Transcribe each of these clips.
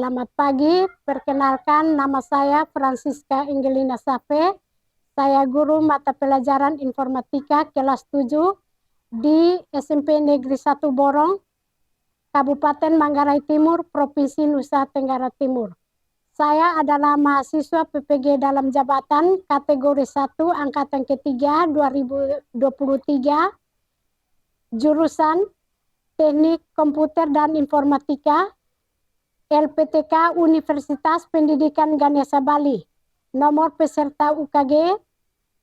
Selamat pagi, perkenalkan nama saya Francisca Angelina Safe. Saya guru mata pelajaran informatika kelas 7 di SMP Negeri 1 Borong, Kabupaten Manggarai Timur, Provinsi Nusa Tenggara Timur. Saya adalah mahasiswa PPG dalam jabatan kategori 1 angkatan ketiga 2023, jurusan Teknik Komputer dan Informatika, LPTK Universitas Pendidikan Ganesha Bali. Nomor peserta UKG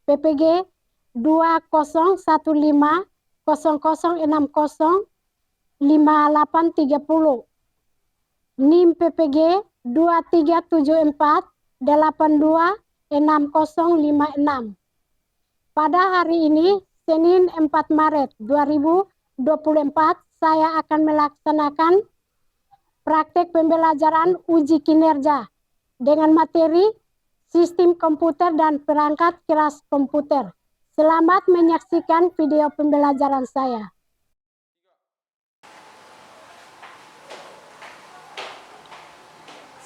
PPG 201500605830. NIM PPG 2374826056. Pada hari ini, Senin 4 Maret 2024, saya akan melaksanakan praktek pembelajaran uji kinerja dengan materi sistem komputer dan perangkat keras komputer. Selamat menyaksikan video pembelajaran saya.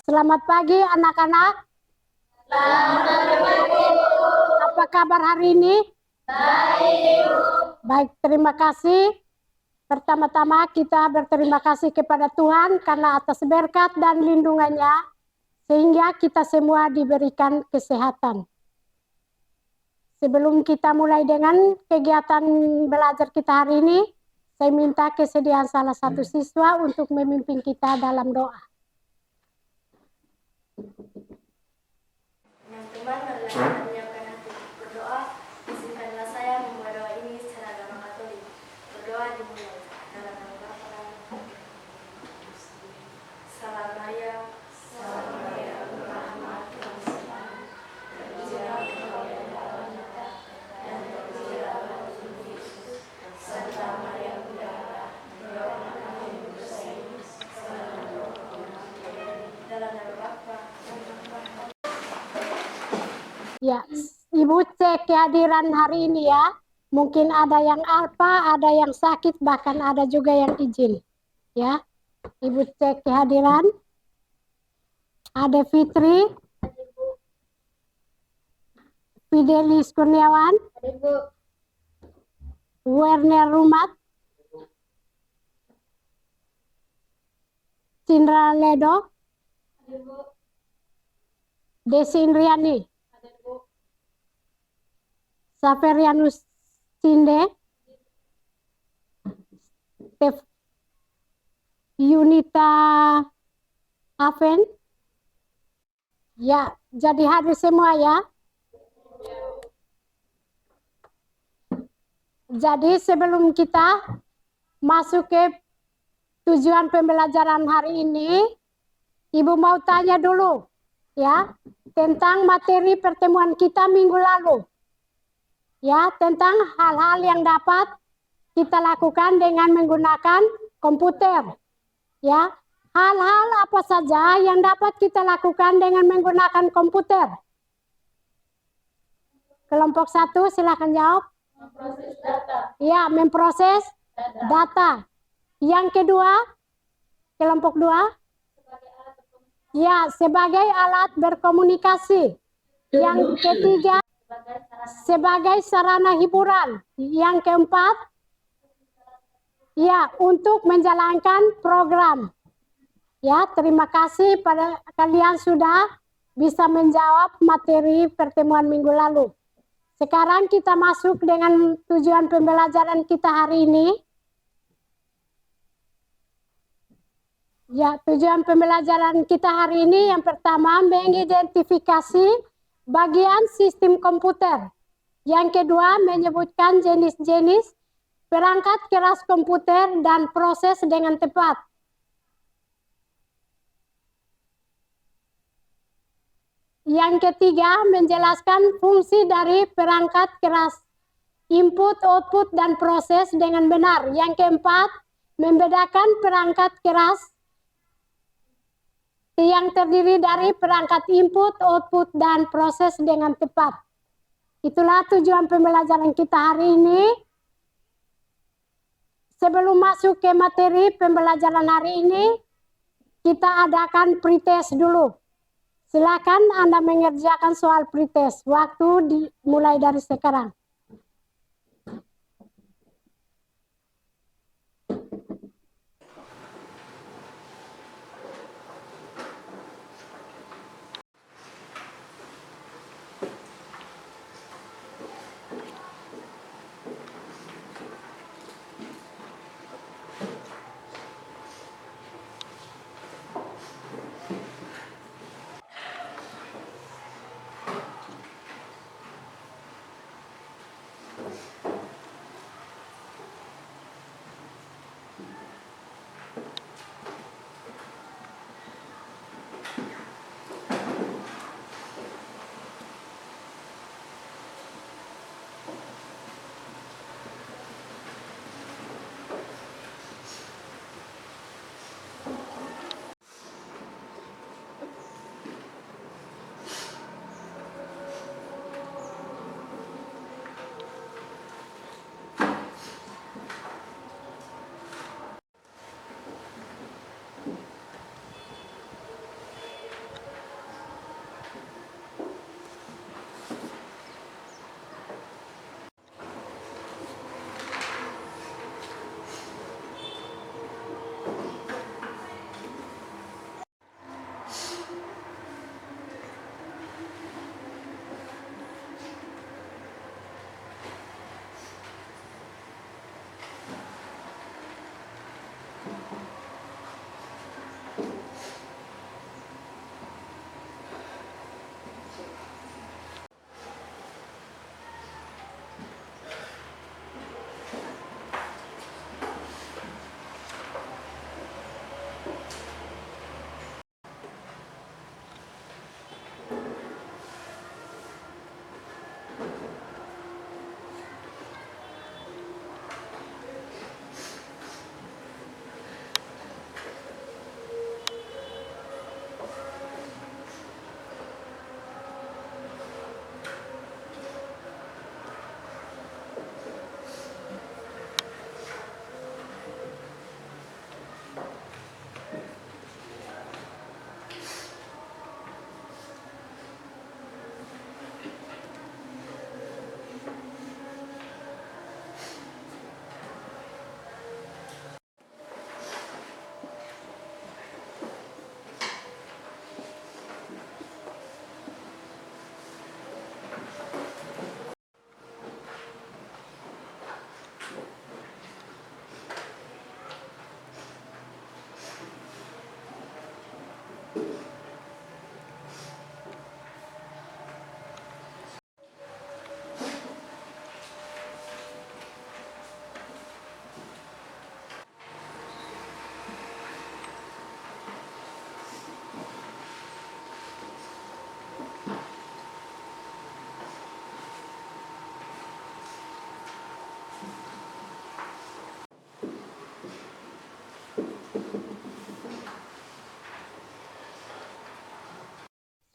Selamat pagi anak-anak. Selamat pagi. Apa kabar hari ini? Baik. Baik, terima kasih. Pertama-tama kita berterima kasih kepada Tuhan karena atas berkat dan lindungannya sehingga kita semua diberikan kesehatan. Sebelum kita mulai dengan kegiatan belajar kita hari ini, saya minta kesediaan salah satu siswa untuk memimpin kita dalam doa. Teman-teman, marilah menyiapkan hati berdoa. Izinkanlah saya membawa doa ini secara agama Katolik. Berdoa dimulai. Dalam nama Bapa, Salam Maria, Rahmat Tuhan, terpujilah Engkau di antara wanita, dan terpujilah Roh Yesus, Santa Maria Bunda Allah, doakan kami yang berdosa ini, sekarang dan waktu kami. Dalam nama Bapa. Ya, Ibu cek kehadiran hari ini ya. Mungkin ada yang alfa, ada yang sakit, bahkan ada juga yang izin. Ya, Ibu cek kehadiran. Ada Fitri, Fidelis Kurniawan, Werner Rumat, Cindra Ledo, Desi Indriani, Saferianus Cinde, Yunita Aven. Ya, jadi hadir semua ya. Jadi sebelum kita masuk ke tujuan pembelajaran hari ini, Ibu mau tanya dulu ya tentang materi pertemuan kita minggu lalu. Ya, tentang hal-hal yang dapat kita lakukan dengan menggunakan komputer. Ya, hal-hal apa saja yang dapat kita lakukan dengan menggunakan komputer? Kelompok 1 silakan jawab. Memproses data. Ya, memproses data. Yang kedua, kelompok 2. Ya, sebagai alat berkomunikasi. Yang ketiga, sebagai sarana hiburan. Yang keempat, ya, untuk menjalankan program. Ya, terima kasih pada kalian sudah bisa menjawab materi pertemuan minggu lalu. Sekarang kita masuk dengan tujuan pembelajaran kita hari ini. Ya, tujuan pembelajaran kita hari ini yang pertama mengidentifikasi bagian sistem komputer. Yang kedua menyebutkan jenis-jenis perangkat keras komputer dan proses dengan tepat. Yang ketiga menjelaskan fungsi dari perangkat keras, input, output, dan proses dengan benar. Yang keempat membedakan perangkat keras yang terdiri dari perangkat input, output, dan proses dengan tepat. Itulah tujuan pembelajaran kita hari ini. Sebelum masuk ke materi pembelajaran hari ini, kita adakan pretest dulu. Silakan Anda mengerjakan soal pretest. Waktu dimulai dari sekarang.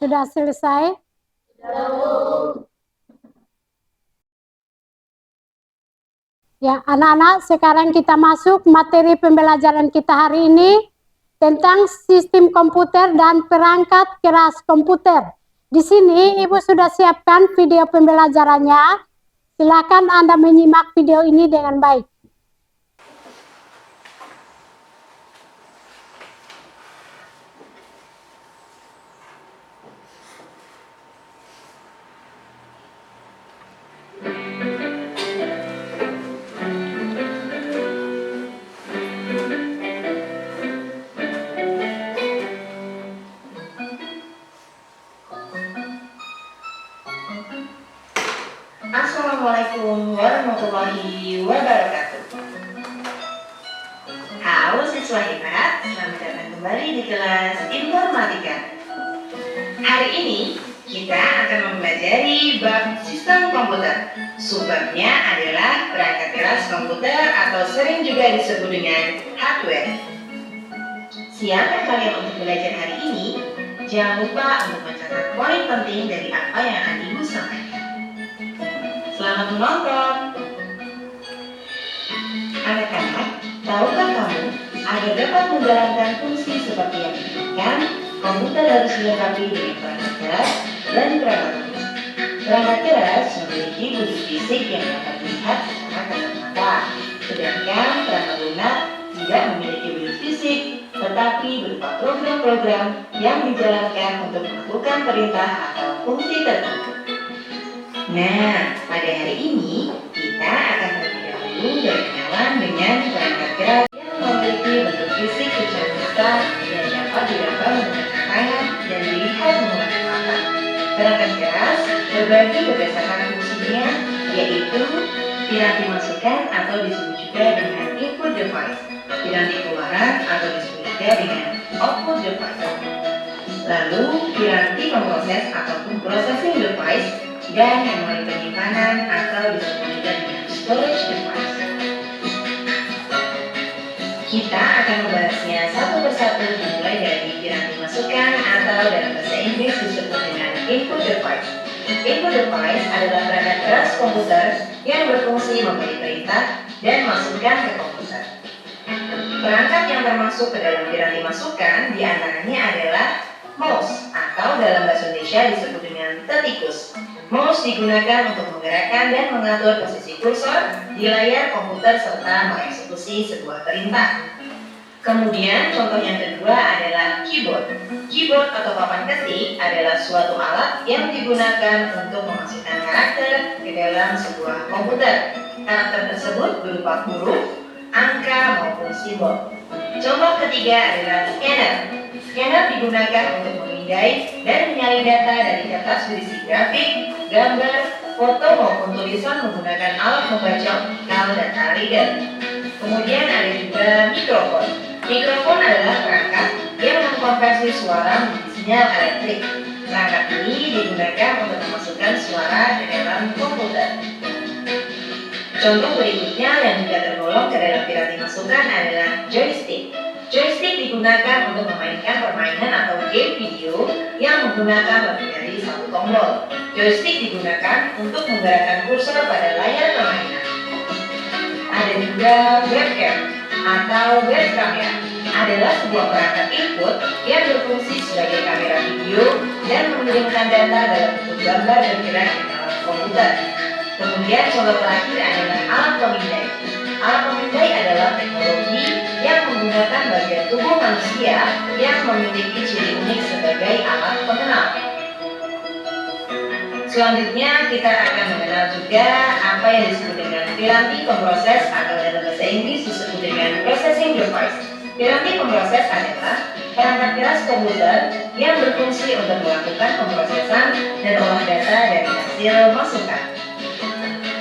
Sudah selesai? Ya, anak-anak, sekarang kita masuk materi pembelajaran kita hari ini tentang sistem komputer dan perangkat keras komputer. Di sini Ibu sudah siapkan video pembelajarannya. Silakan Anda menyimak video ini dengan baik. Assalamualaikum warahmatullahi wabarakatuh. Halo siswa hebat, selamat datang kembali di kelas informatika. Hari ini kita akan mempelajari bab sistem komputer. Sumbernya adalah perangkat keras komputer atau sering juga disebut dengan hardware. Siapkan kalian untuk belajar hari ini? Jangan lupa untuk mencatat poin penting dari apa yang akan Ibu sampaikan. Selamat menonton. Anak-anak, tahukah kamu Agar dapat menjalankan fungsi seperti yang diinginkan, komputer harus dilengkapi dengan perangkat keras dan perangkat lunak. Perangkat keras memiliki wujud fisik yang dapat dilihat secara kasat mata, sedangkan perangkat lunak tidak memiliki wujud fisik, tetapi berupa program-program yang dijalankan untuk melakukan perintah atau fungsi tertentu. Nah, pada hari ini kita akan terlebih dahulu berkenalan dengan perangkat keras yang memiliki bentuk fisik secara nyata dan dapat diraba menggunakan tangan dan dilihat menggunakan mata. Perangkat keras terbagi berdasarkan fungsinya, yaitu piranti masukan atau disebut juga dengan input device, piranti keluaran atau disebut juga dengan output device, lalu piranti pemroses ataupun processing device, dan memori penyimpanan atau disebut juga dengan storage device. Kita akan membahasnya satu persatu dimulai dari piranti masukan atau dalam bahasa Inggris disebut dengan input device. Input device adalah perangkat keras komputer yang berfungsi memberi perintah dan masukan ke komputer. Perangkat yang termasuk ke dalam piranti masukan diantaranya adalah mouse atau dalam bahasa Indonesia disebut dengan tetikus. Mouse digunakan untuk menggerakkan dan mengatur posisi kursor di layar komputer serta mengeksekusi sebuah perintah. Kemudian contoh yang kedua adalah keyboard. Keyboard atau papan ketik adalah suatu alat yang digunakan untuk memasukkan karakter ke dalam sebuah komputer. Karakter tersebut berupa huruf, angka maupun simbol. Contoh ketiga adalah scanner. Scanner digunakan untuk memindai dan menyalin data dari kertas berisi grafik, gambar, foto maupun tulisan menggunakan alat membaca optikal data reader. Kemudian ada juga mikrofon. Mikrofon adalah perangkat yang mengkonversi suara menjadi sinyal elektrik. Perangkat ini digunakan untuk memasukkan suara ke dalam komputer. Contoh berikutnya yang juga tergolong ke dalam piranti masukan adalah joystick. Joystick digunakan untuk memainkan permainan atau game video yang menggunakan lebih dari satu tombol. Joystick digunakan untuk menggerakkan kursor pada layar permainan. Ada juga webcam atau web kamera. Adalah sebuah perangkat input yang berfungsi sebagai kamera video dan mengirimkan data dalam bentuk gambar dan gerak ke dalam komputer. Kemudian contoh terakhir adalah alat pemindai. Alat pemindai adalah teknologi yang menggunakan bagian tubuh manusia yang memiliki ciri unik sebagai alat pengenal. Selanjutnya kita akan mengenal juga apa yang disebut dengan piranti pemroses atau dalam bahasa Inggris disebut dengan processing device. Piranti pemroses adalah perangkat keras komputer yang berfungsi untuk melakukan pemrosesan dan olah data dari hasil masukan.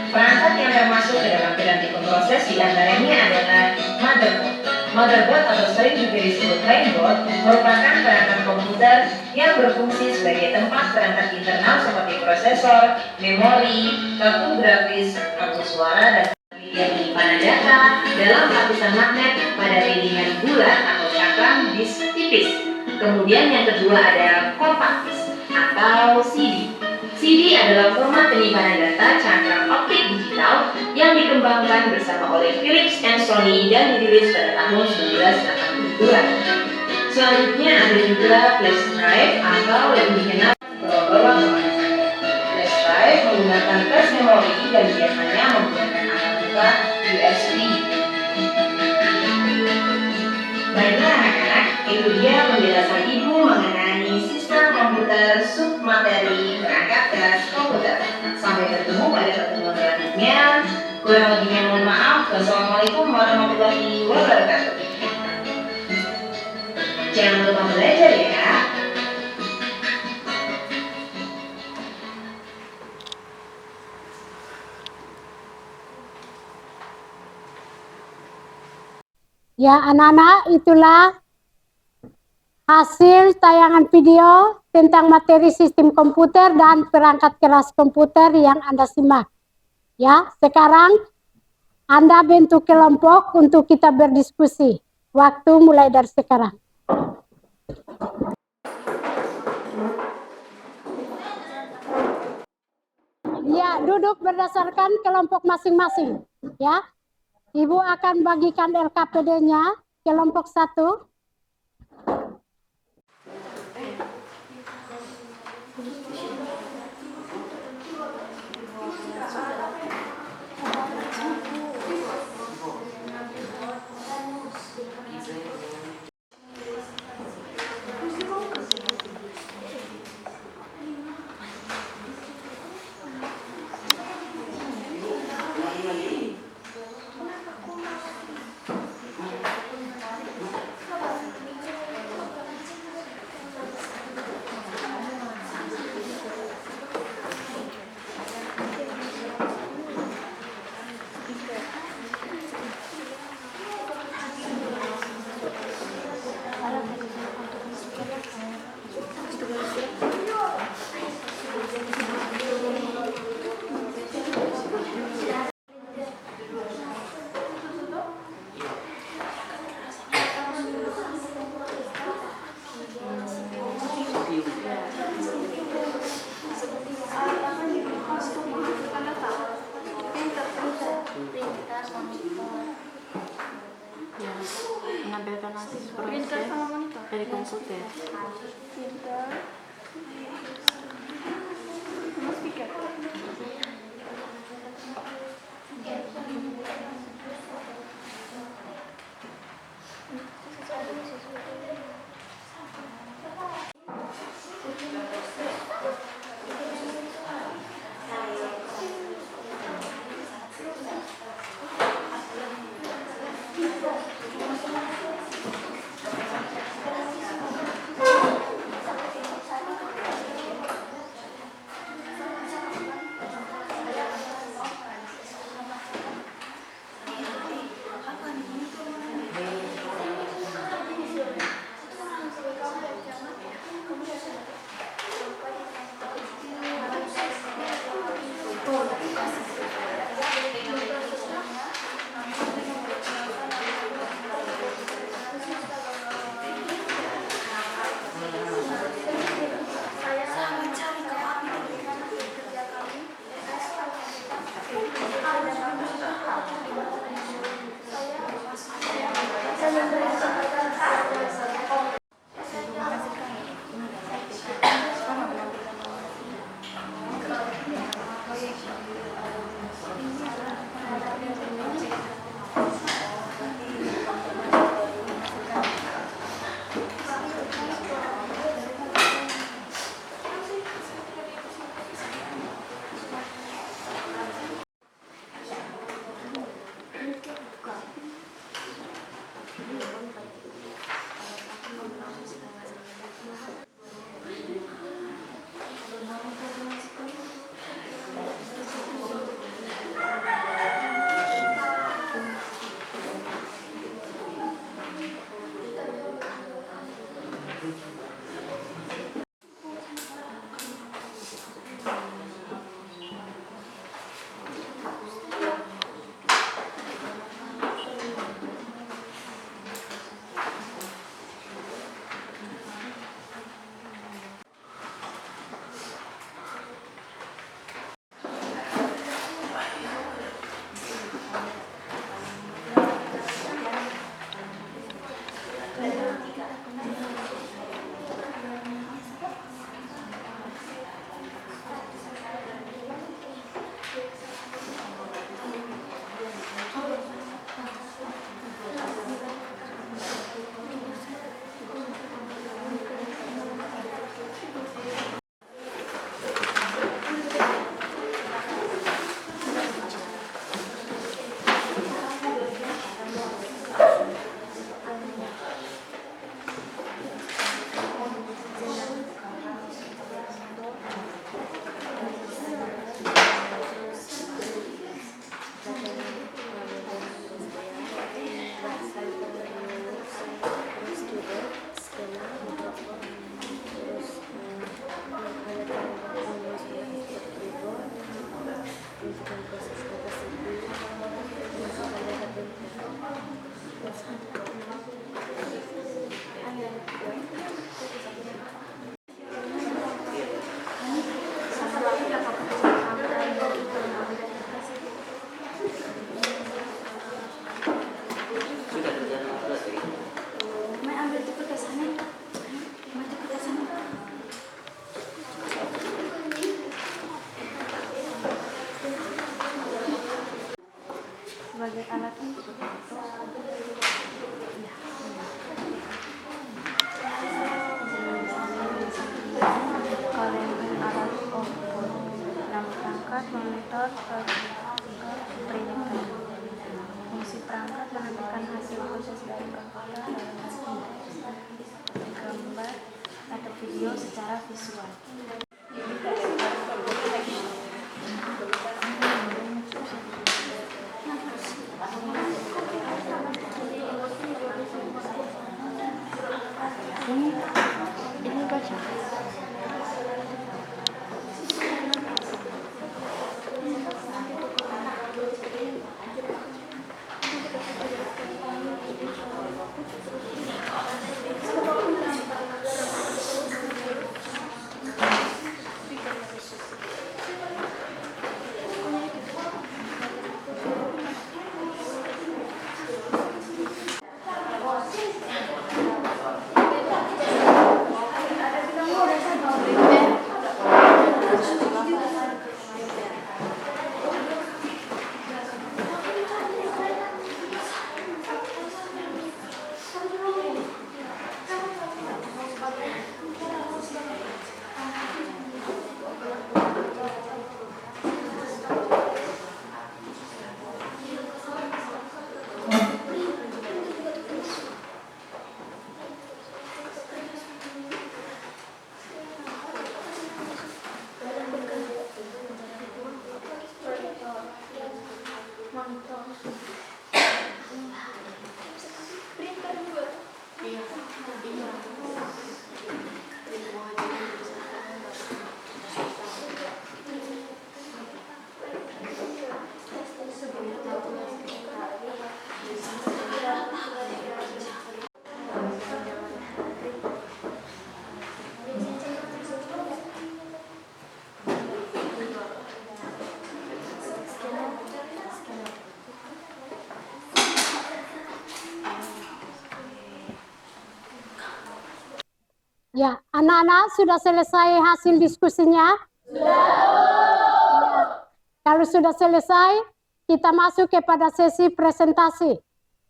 Perangkat yang termasuk ke dalam piranti pemroses diantaranya adalah motherboard. Motherboard atau sering juga disebut mainboard merupakan perangkat komputer yang berfungsi sebagai tempat perangkat internal seperti prosesor, memori, kartu grafis, kartu suara, dan media penyimpanan data dalam lapisan magnet pada piringan bulat atau cakram disk tipis. Kemudian yang kedua ada compact disk atau CD. CD adalah format penyimpanan data cakram optik digital yang dikembangkan bersama oleh Philips and Sony dan dirilis pada tahun 1982. Selanjutnya ada juga flash drive atau lebih dikenal bawah kemasan. Flash drive menggunakan flash memori dan biasanya menggunakan angka USB. Baiklah anak-anak, itu dia penjelasan Ibu mengenai sistem komputer submateri perangkat keras komputer. Sampai bertemu pada pertemuan selanjutnya. Kurang lebihnya mohon maaf. Wassalamualaikum warahmatullahi wabarakatuh. Jangan lupa belajar ya. Ya anak-anak, itulah hasil tayangan video tentang materi sistem komputer dan perangkat keras komputer yang Anda simak. Ya, sekarang Anda bentuk kelompok untuk kita berdiskusi. Waktu mulai dari sekarang. Ya, duduk berdasarkan kelompok masing-masing. Ya, Ibu akan bagikan LKPD-nya kelompok 1. Ya, menampilkan nanti proses dari konsultan. monitor perintilan. Fungsi perangkat menentukan hasil proses dari komputer dalam bentuk gambar atau video secara visual. Ini baca. Ya, anak-anak sudah selesai hasil diskusinya? Sudah. Ya. Kalau sudah selesai, kita masuk kepada sesi presentasi.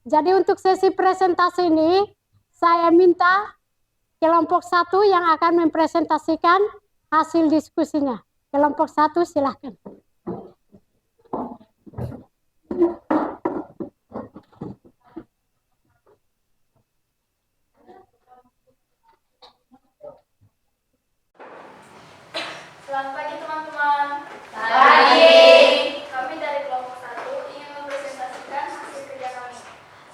Jadi untuk sesi presentasi ini, saya minta kelompok 1 yang akan mempresentasikan hasil diskusinya. Kelompok 1 silahkan. Selamat pagi teman-teman. Pagi. Kami dari kelompok 1 ingin mempresentasikan hasil kerja kami.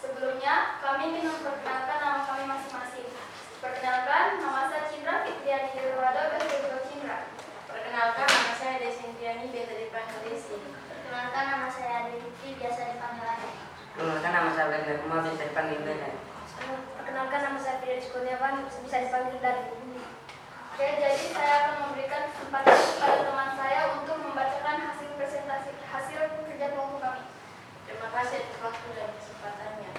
Sebelumnya, kami ingin memperkenalkan nama kami masing-masing. Perkenalkan, nama saya Cindra Fitriani Dirwado, biasa dipanggil Cindra. Perkenalkan, nama saya Desintiani, biasa dipanggil Desi. Perkenalkan, nama saya Aditi, biasa dipanggil Ade. Perkenalkan, nama saya Wagner Kumar, biasa dipanggil Beda. Perkenalkan, nama saya Fidelis Kurniawan, bisa dipanggil Dari. Oke, jadi saya akan memberikan kesempatan kepada teman saya untuk membacakan hasil presentasi hasil kerja kelompok kami. Terima kasih atas waktu dan kesempatannya.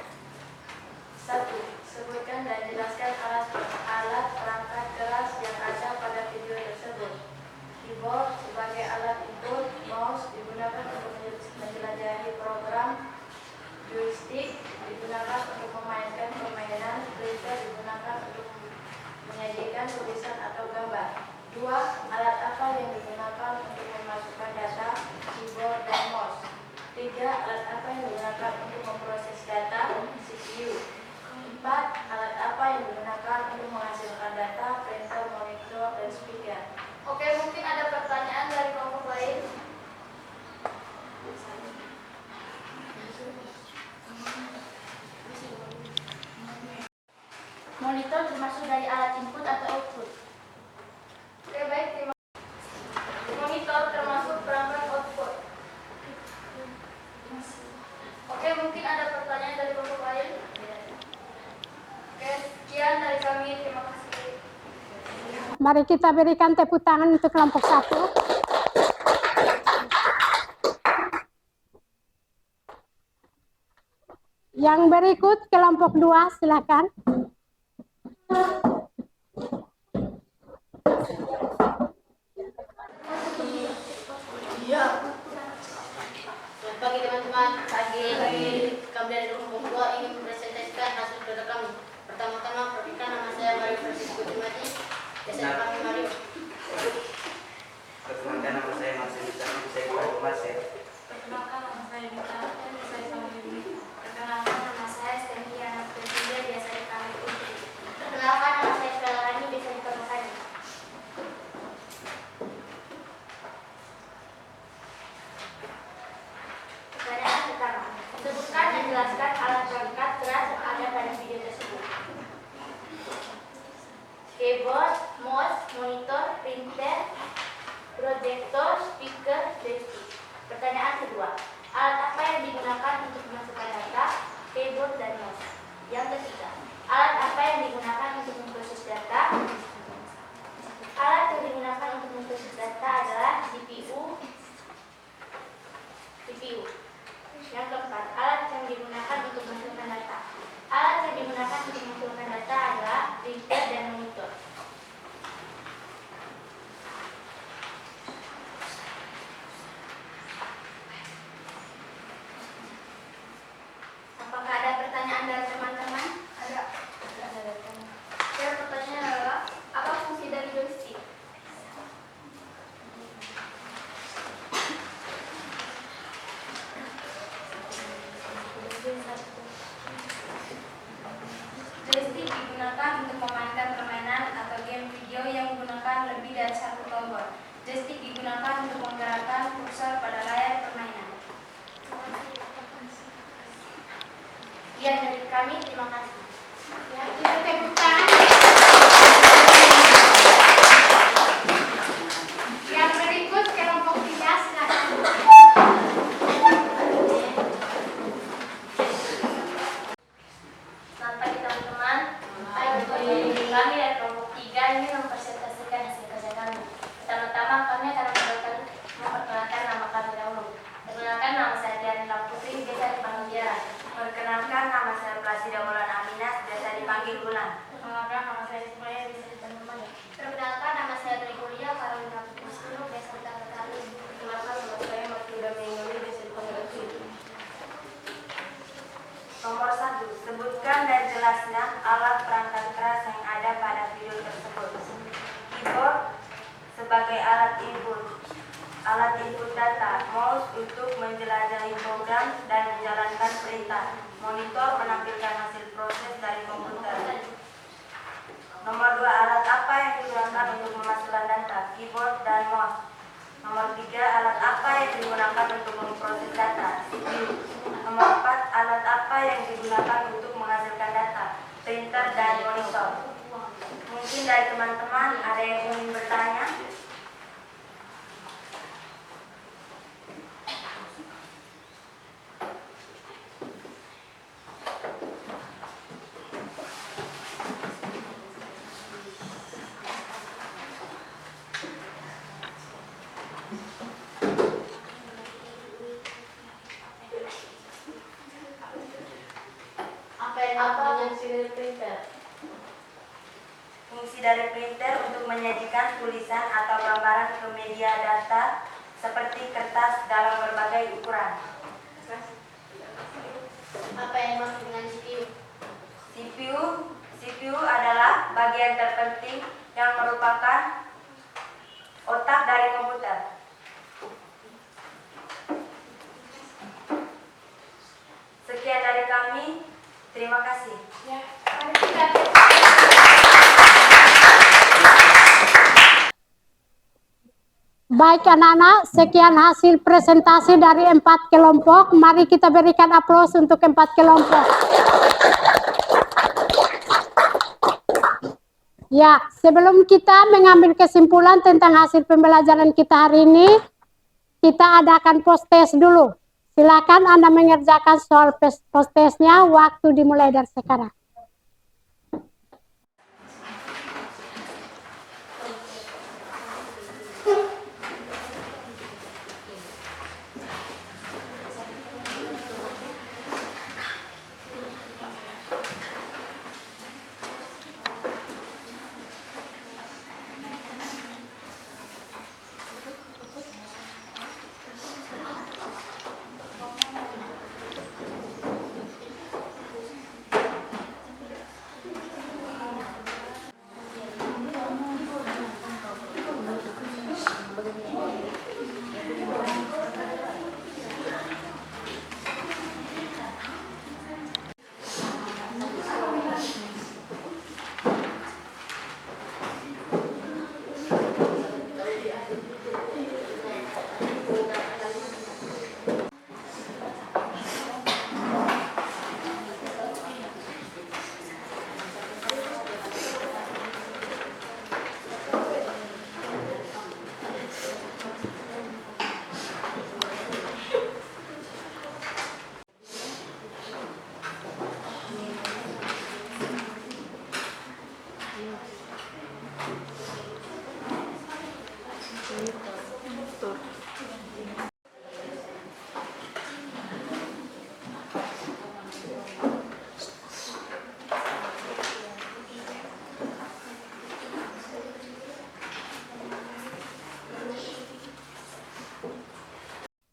1. Sebutkan dan jelaskan alat perangkat keras yang ada pada video tersebut. Keyboard sebagai alat input, mouse digunakan untuk menjelajahi program, joystick digunakan untuk memainkan permainan, printer digunakan untuk menyajikan tulisan atau gambar. 2. Alat apa yang digunakan untuk memasukkan data, keyboard dan mouse. 3. Alat apa yang digunakan untuk memproses data, CPU. 4. Alat apa yang digunakan untuk menghasilkan data, printer, monitor, dan speaker. Oke, mungkin ada pertanyaan dari kelompok lain. Monitor termasuk dari alat input atau output. Oke, baik, terima kasih. Monitor termasuk perangkat output. Oke, mungkin ada pertanyaan dari kelompok lain. Oke, sekian dari kami, terima kasih. Mari kita berikan tepuk tangan untuk kelompok 1. Yang berikut kelompok 2, silakan. Selamat pagi teman-teman. Pagi. Kami dari kelompok 2 ingin mempresentasikan hasil kerja kami. Pertama-tama, perkenalkan, nama saya Mario Francisco Timati, biasa dipanggil Mario. Perkenalkan, nama saya Marcel Wisanu, saya kelas Sekian dari kami, terima kasih. Ya, kita tepuk tangan. Yang berikut kelompok 3 silakan. Selamat pagi teman-teman. Kami dari kelompok 3 ingin mempresentasikan hasil kerja kami. Pertama-tama kami akan memperkenalkan nama kami dahulu. Perkenalkan, nama saya Diana Putri, biasa dipanggil Tiara. Perkenalkan, nama saya Plasida Wulan Aminah, biasa dipanggil Bulan. Perkenalkan, nama saya Ismail, bisa dipanggil Maya. Perkenalkan, nama saya Gregoria Karolina Putri, biasa dipanggil Kali. Perkenalkan, nama saya Matilda Mengoli, biasa dipanggil Fil. Nomor 1. Sebutkan dan jelaskan alat perangkat keras yang ada pada video tersebut. Keyboard sebagai alat input data, mouse untuk menjelajahi program dan menjalankan perintah, monitor menampilkan hasil proses dari komputer. Nomor 2. Alat apa yang digunakan untuk memasukkan data, keyboard dan mouse. Nomor 3. Alat apa yang digunakan untuk memproses data, CPU. Nomor 4. Alat apa yang digunakan untuk menghasilkan data, printer dan monitor. Mungkin dari teman-teman ada yang ingin bertanya? Apa fungsi dari printer? Fungsi dari printer untuk menyajikan tulisan atau gambaran ke media data seperti kertas dalam berbagai ukuran. Apa yang dimaksud dengan CPU? CPU adalah bagian terpenting yang merupakan otak dari komputer. Sekian dari kami. Terima kasih. Ya, mari kita Baik anak-anak, sekian hasil presentasi dari 4 kelompok. Mari kita berikan aplaus untuk 4 kelompok. Ya, sebelum kita mengambil kesimpulan tentang hasil pembelajaran kita hari ini, kita adakan post test dulu. Silakan Anda mengerjakan soal post testnya, waktu dimulai dari sekarang.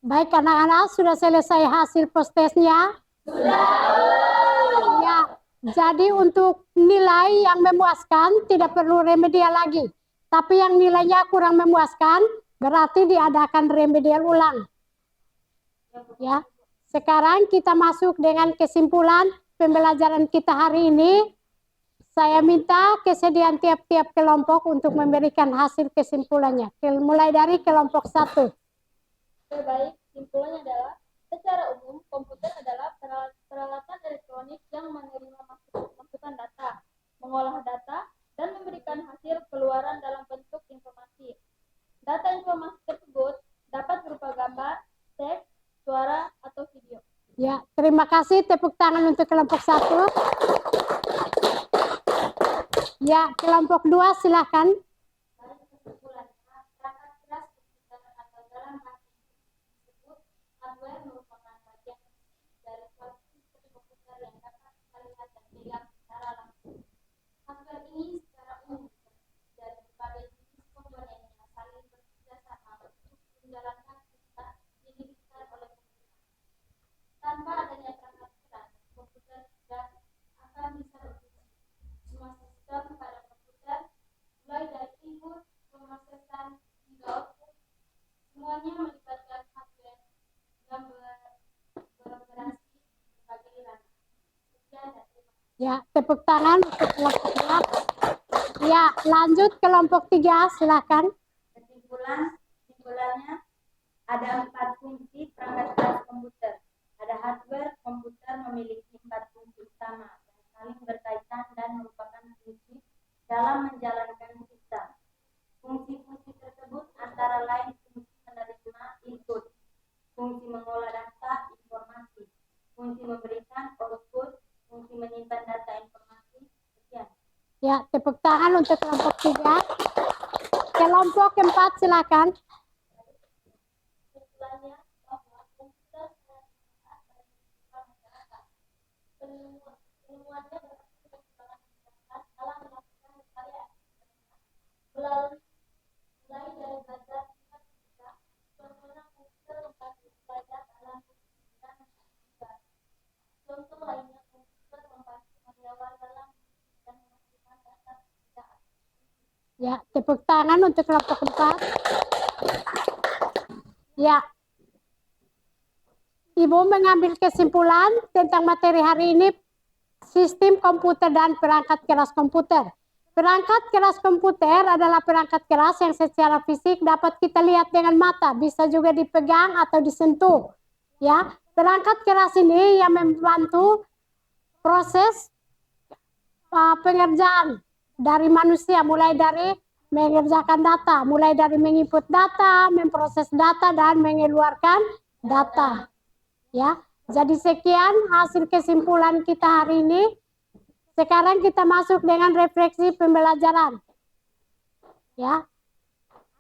Baik anak-anak, sudah selesai hasil post testnya? Ya, jadi untuk nilai yang memuaskan tidak perlu remedial lagi. Tapi yang nilainya kurang memuaskan, berarti diadakan remedial ulang. Ya, sekarang kita masuk dengan kesimpulan pembelajaran kita hari ini. Saya minta kesediaan tiap-tiap kelompok untuk memberikan hasil kesimpulannya. Mulai dari kelompok 1. Terbaik, simpulannya adalah secara umum komputer adalah peralatan elektronik yang menerima masukan data, mengolah data, dan memberikan hasil keluaran dalam bentuk informasi. Data informasi tersebut dapat berupa gambar, teks, suara, atau video. Ya, terima kasih. Tepuk tangan untuk kelompok 1. Ya, kelompok 2 silakan. Baik, kesimpulannya, perangkat keras komputer atau dalam bahasa Inggris disebut hardware merupakan bagian dari suatu sistem komputer yang dapat kita lihat dan pegang secara langsung. Hardware ini secara umum dari berbagai jenis komponen yang saling bekerja sama untuk menjalankan perintah yang diberikan oleh komputer. Tanpa adanya perangkat keras, komputer tidak akan bisa berfungsi. Semua sistem pada komputer, mulai dari input, pemrosesan, hingga output, semuanya melibatkan hardware yang beroperasi di berbagai ranah. Sekian dan terima kasih. Ya, tepuk tangan untuk kelompok 2. Ya, lanjut kelompok 3 silakan. Kesimpulannya ada 4 fungsi perangkat keras komputer. Ada hardware komputer memiliki 4 fungsi utama yang saling berkaitan dan merupakan fungsi dalam menjalankan sistem. Fungsi-fungsi tersebut antara lain fungsi menerima input, fungsi mengolah data informasi, fungsi memberikan output, fungsi menyimpan data informasi. Sekian. Ya, tepuk tangan untuk kelompok 3. Kelompok 4 silakan. Kesimpulannya bahwa komputer sangat bermanfaat bagi kehidupan masyarakat. Penemuannya berarti perkembangan masyarakat dalam melakukan berbagai aktivitasnya mulai dari belajar hingga bekerja. Contohnya komputer membantu belajar dalam pembelajaran masyarakat. Contoh lainnya komputer membantu karyawan dalam dan menghasilkan data pekerjaan. Ya, tepuk tangan untuk kelompok 4. Ya. Ibu mengambil kesimpulan tentang materi hari ini, sistem komputer dan perangkat keras komputer. Perangkat keras komputer adalah perangkat keras yang secara fisik dapat kita lihat dengan mata, bisa juga dipegang atau disentuh. Ya, perangkat keras ini yang membantu proses pengerjaan dari manusia, mulai dari mengerjakan data, mulai dari menginput data, memproses data, dan mengeluarkan data. Ya, jadi sekian hasil kesimpulan kita hari ini. Sekarang kita masuk dengan refleksi pembelajaran. Ya,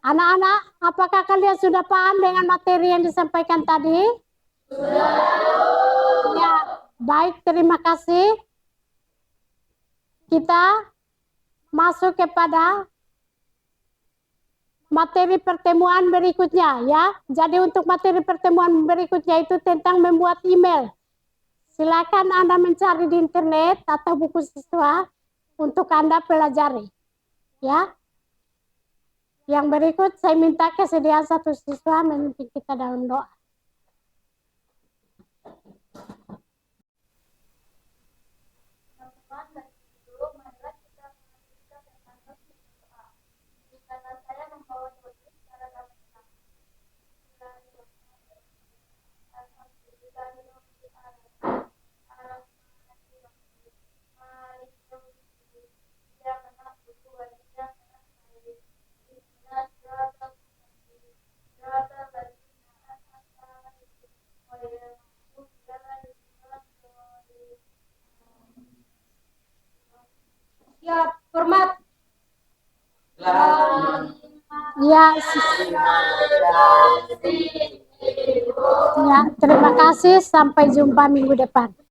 anak-anak, apakah kalian sudah paham dengan materi yang disampaikan tadi? Sudah. Ya, baik, terima kasih. Kita masuk kepada materi pertemuan berikutnya ya. Jadi untuk materi pertemuan berikutnya itu tentang membuat email. Silakan Anda mencari di internet atau buku siswa untuk Anda pelajari. Ya. Yang berikut saya minta kesediaan satu siswa memimpin kita dalam doa. Karena saya membawa doa secara langsung. Siap, hormat. Ya, ya, terima kasih. Sampai jumpa minggu depan.